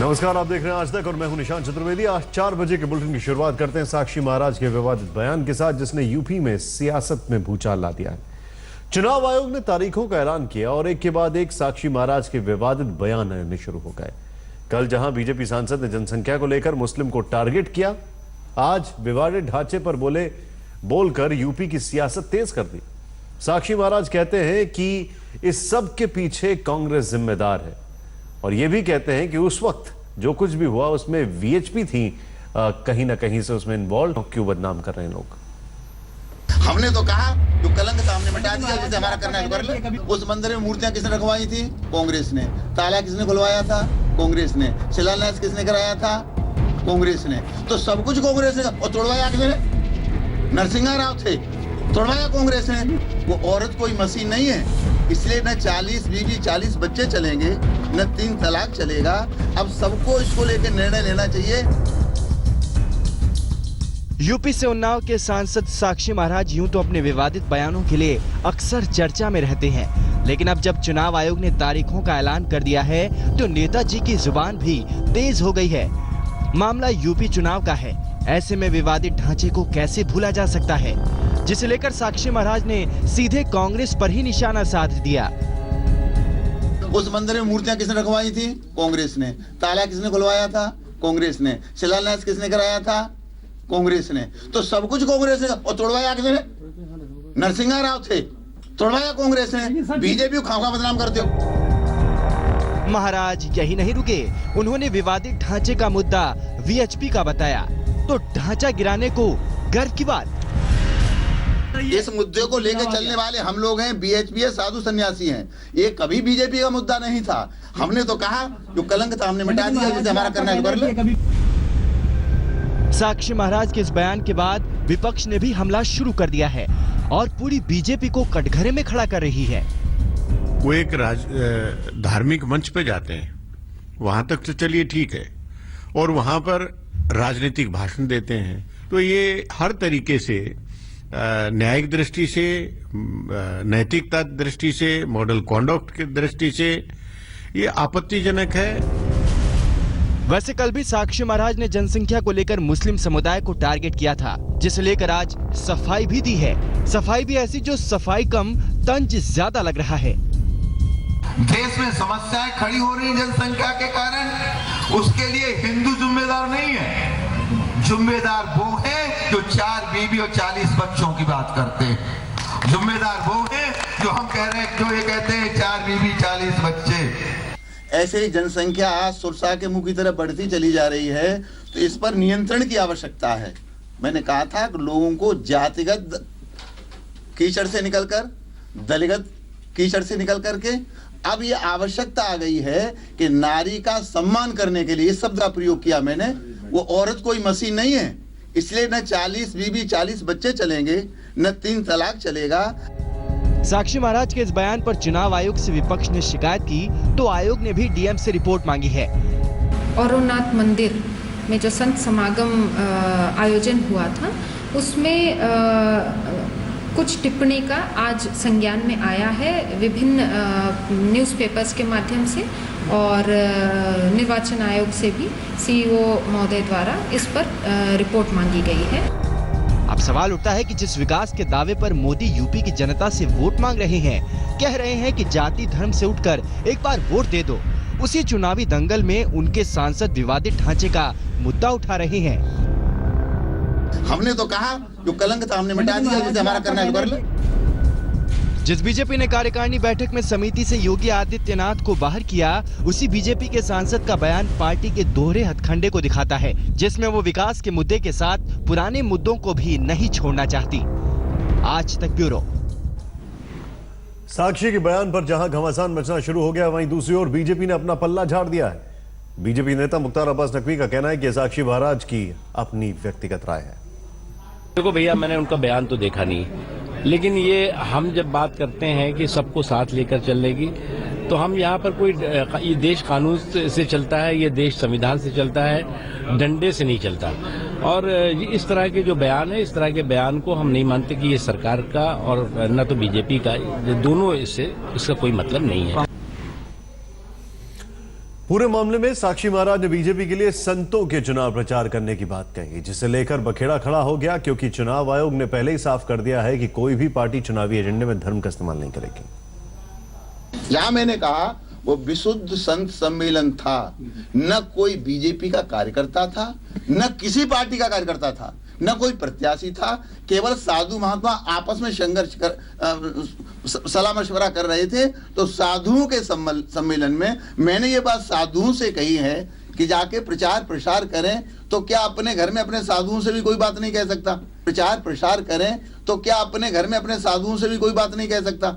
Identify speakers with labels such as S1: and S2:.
S1: नमस्कार, आप देख रहे हैं आज तक और मैं हूं निशांत चतुर्वेदी। आज 4 बजे के बुलेटिन की शुरुआत करते हैं साक्षी महाराज के विवादित बयान के साथ, जिसने यूपी में सियासत में भूचाल ला दिया है। चुनाव आयोग ने तारीखों का ऐलान किया और एक के बाद एक साक्षी महाराज के विवादित बयान आने शुरू हो गए। कल जहां बीजेपी सांसद ने जनसंख्या को लेकर मुस्लिम को टारगेट किया, आज विवादित ढांचे पर बोलकर यूपी की सियासत तेज कर दी। साक्षी महाराज कहते हैं कि इस सब के पीछे कांग्रेस जिम्मेदार है और यह भी कहते हैं कि उस वक्त जो कुछ भी हुआ उसमें वीएचपी थी कहीं ना कहीं से उसमें इन्वॉल्व। क्यों बदनाम कर रहे हैं लोग?
S2: हमने तो कहा जो कलंक था हमने मिटा दिया, जैसे हमारा करना है कर ले। उस मंदिर में मूर्तियां किसने रखवाई थी? कांग्रेस ने। ताला किसने खुलवाया था? कांग्रेस ने। शिलान्यास किसने कराया था? कांग्रेस ने। तो सब कुछ कांग्रेस ने। और तोड़वाया किसने? नरसिंह राव थे, तोड़वाया कांग्रेस ने। वो औरत कोई मशीन नहीं है, इसलिए न 40 बीवी 40 बच्चे चलेंगे, न 3 तलाक चलेगा। अब सबको इसको लेकर निर्णय लेना चाहिए।
S3: यूपी से उन्नाव के सांसद साक्षी महाराज यूं तो अपने विवादित बयानों के लिए अक्सर चर्चा में रहते हैं, लेकिन अब जब चुनाव आयोग ने तारीखों का ऐलान कर दिया है तो नेताजी की जुबान भी तेज हो गई है। मामला यूपी चुनाव का है, ऐसे में विवादित ढांचे को कैसे भूला जा सकता है, जिसे लेकर साक्षी महाराज ने सीधे कांग्रेस पर ही निशाना साध दिया।
S2: उस मंदिर में मूर्तियां किसने रखवाई थी? कांग्रेस ने। ताला किसने खुलवाया था? कांग्रेस ने। शिलान्यास किसने कराया था? कांग्रेस ने। तो सब कुछ कांग्रेस ने। और तोड़वाया किसने? नरसिंह राव थे, तोड़वाया कांग्रेस ने। बीजेपी को खामखा बदनाम करते हो।
S3: महाराज यही नहीं रुके, उन्होंने विवादित ढांचे का मुद्दा वीएचपी का बताया तो ढांचा गिराने को गर्व की बात।
S2: इस मुद्दे को लेकर चलने वाले हम लोग हैं, बीएचपी है, साधु सन्यासी हैं। ये कभी बीजेपी का मुद्दा नहीं था। हमने तो कहा जो कलंक था हमने मिटा दिया, जैसे हमारा करना है कर ले।
S3: साक्षी महाराज के इस बयान के बाद विपक्ष ने भी हमला शुरू कर दिया है और पूरी बीजेपी को कटघरे में खड़ा कर रही है।
S4: वो एक धार्मिक मंच पे जाते हैं, वहां तक तो चलिए ठीक है, और वहां पर राजनीतिक भाषण देते हैं, तो ये हर तरीके से न्यायिक दृष्टि से, नैतिकता दृष्टि से, मॉडल कॉन्डक्ट की दृष्टि से ये आपत्तिजनक है।
S3: वैसे कल भी साक्षी महाराज ने जनसंख्या को लेकर मुस्लिम समुदाय को टारगेट किया था, जिसे लेकर आज सफाई भी दी है। सफाई भी ऐसी जो सफाई कम तंज ज्यादा लग रहा है।
S5: देश में समस्याएं खड़ी हो रही जनसंख्या के कारण, उसके लिए हिंदू जिम्मेदार नहीं है। जिम्मेदार वो है जो 4 बीवी और 40 बच्चों की बात करते हैं। जिम्मेदार वो है जो हम कह रहे हैं, जो ये कहते हैं 4 बीवी 40 बच्चे।
S2: ऐसे ही जनसंख्या सुरसा के मुंह की तरफ बढ़ती चली जा रही है, तो इस पर नियंत्रण की आवश्यकता है। मैंने कहा था कि लोगों को जातिगत कीचड़ से निकलकर, दलगत कीचड़ से निकल करके अब ये आवश्यकता आ गई है कि नारी का सम्मान करने के लिए, इस शब्द का प्रयोग किया मैंने। वो औरत कोई मशीन नहीं है, इसलिए न 40 बीवी 40 बच्चे चलेंगे, न 3 तलाक चलेगा।
S3: साक्षी महाराज के इस बयान पर चुनाव आयोग से विपक्ष ने शिकायत की तो आयोग ने भी डीएम से रिपोर्ट मांगी है।
S6: औरनाथ मंदिर में जो संत समागम आयोजन हुआ था, उसमें कुछ टिप्पणी का आज संज्ञान में आया है विभिन्न न्यूज़पेपर्स के माध्यम से, और निर्वाचन आयोग से भी सीईओ महोदय द्वारा इस पर रिपोर्ट मांगी गई है।
S3: अब सवाल उठता है कि जिस विकास के दावे पर मोदी यूपी की जनता से वोट मांग रहे हैं, कह रहे हैं कि जाति धर्म से उठकर एक बार वोट दे दो, उसी चुनावी दंगल में उनके सांसद विवादित ढांचे का मुद्दा उठा रहे हैं।
S2: हमने तो कहा जो कलंक था हमने मिटा दिया, जैसे हमारा करना है कर ले।
S3: जिस बीजेपी ने कार्यकारिणी बैठक में समिति से योगी आदित्यनाथ को बाहर किया, उसी बीजेपी के सांसद का बयान पार्टी के दोहरे हथकंडे को दिखाता है, जिसमें वो विकास के मुद्दे के साथ पुराने मुद्दों को भी नहीं छोड़ना चाहती। आज तक ब्यूरो।
S1: साक्षी के बयान पर जहां घमासान मचना शुरू हो गया, वहीं दूसरी ओर बीजेपी ने अपना पल्ला झाड़ दिया है। बीजेपी नेता मुख्तार अब्बास नकवी का कहना है कि साक्षी महाराज की अपनी व्यक्तिगत राय है।
S7: देखो भैया, मैंने उनका बयान तो देखा नहीं, लेकिन ये हम जब बात करते हैं कि सबको साथ लेकर चलने की, तो हम यहाँ पर कोई, ये देश कानून से चलता है, ये देश संविधान से चलता है, डंडे से नहीं चलता। और इस तरह के जो बयान है, इस तरह के बयान को हम नहीं मानते कि ये सरकार का और न तो बीजेपी का, दोनों इससे इसका कोई मतलब नहीं है।
S1: पूरे मामले में साक्षी महाराज ने बीजेपी के लिए संतों के चुनाव प्रचार करने की बात कही, जिसे लेकर बखेड़ा खड़ा हो गया, क्योंकि चुनाव आयोग ने पहले ही साफ कर दिया है कि कोई भी पार्टी चुनावी एजेंडे में धर्म का इस्तेमाल नहीं करेगी।
S2: जहां मैंने कहा वो विशुद्ध संत सम्मेलन था, न कोई बीजेपी का कार्यकर्ता था, न किसी पार्टी का कार्यकर्ता था, न कोई प्रत्याशी था, केवल साधु महात्मा आपस में संघर्ष कर सलाह मशवरा कर रहे थे। तो साधुओं के सम्मेलन में मैंने ये बात साधुओं से कही है कि जाके प्रचार प्रसार करें, तो क्या अपने घर में अपने साधुओं से भी कोई बात नहीं कह सकता? प्रचार प्रसार करें तो क्या अपने घर में अपने साधुओं से भी कोई बात नहीं कह सकता?